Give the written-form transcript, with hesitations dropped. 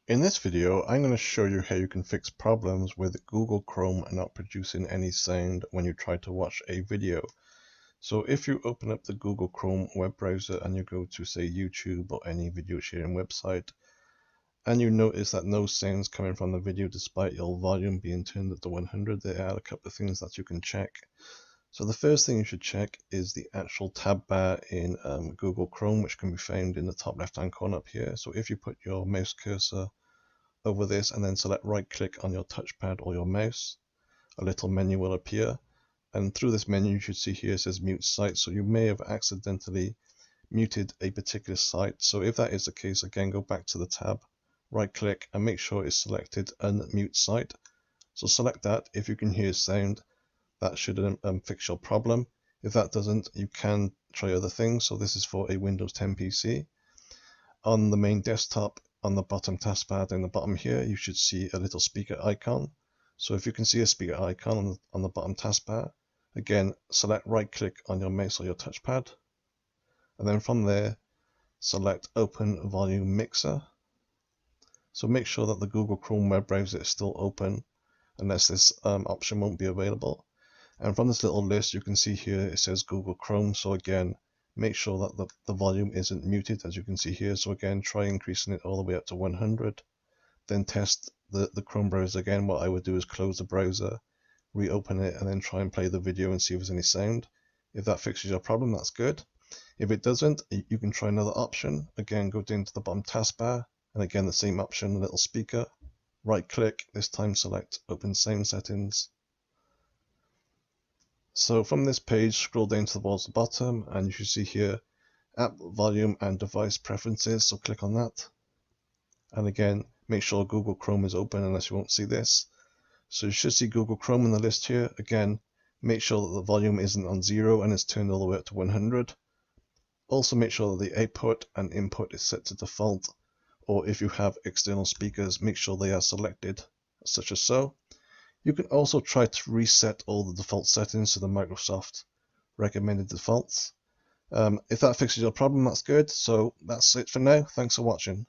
In this video, I'm going to show you how you can fix problems with Google Chrome not producing any sound when you try to watch a video. So if you open up the Google Chrome web browser and you go to, say, YouTube or any video sharing website, and you notice that no sound's coming from the video despite your volume being turned up to 100, there are a couple of things that you can check. So the first thing you should check is the actual tab bar in Google Chrome, which can be found in the top left-hand corner up here. So if you put your mouse cursor over this and then select right click on your touchpad or your mouse, a little menu will appear, and through this menu you should see here it says mute site. So you may have accidentally muted a particular site. So if that is the case, again, go back to the tab, right click, and make sure it's selected unmute site. So select that. If you can hear sound, that should fix your problem. If that doesn't, you can try other things. So this is for a Windows 10 PC. On the main desktop, on the bottom taskbar down the bottom here, you should see a little speaker icon. So if you can see a speaker icon on the bottom taskbar, again, select right click on your mouse or your touchpad, and then from there, select Open Volume Mixer. So make sure that the Google Chrome web browser is still open, unless this option won't be available. And from this little list, you can see here it says Google Chrome. So again, make sure that the volume isn't muted, as you can see here. So again, try increasing it all the way up to 100. Then test the Chrome browser again. What I would do is close the browser, reopen it, and then try and play the video and see if there's any sound. If that fixes your problem, that's good. If it doesn't, you can try another option. Again, go down to the bottom taskbar, and again, the same option, a little speaker. Right click, this time select Open Sound Settings. So from this page, scroll down towards the bottom, and you should see here App Volume and Device Preferences. So click on that. And again, make sure Google Chrome is open, unless you won't see this. So you should see Google Chrome in the list here. Again, make sure that the volume isn't on 0 and it's turned all the way up to 100. Also make sure that the output and input is set to default, or if you have external speakers, make sure they are selected, such as so. You can also try to reset all the default settings to the Microsoft recommended defaults. If that fixes your problem, that's good. So that's it for now. Thanks for watching.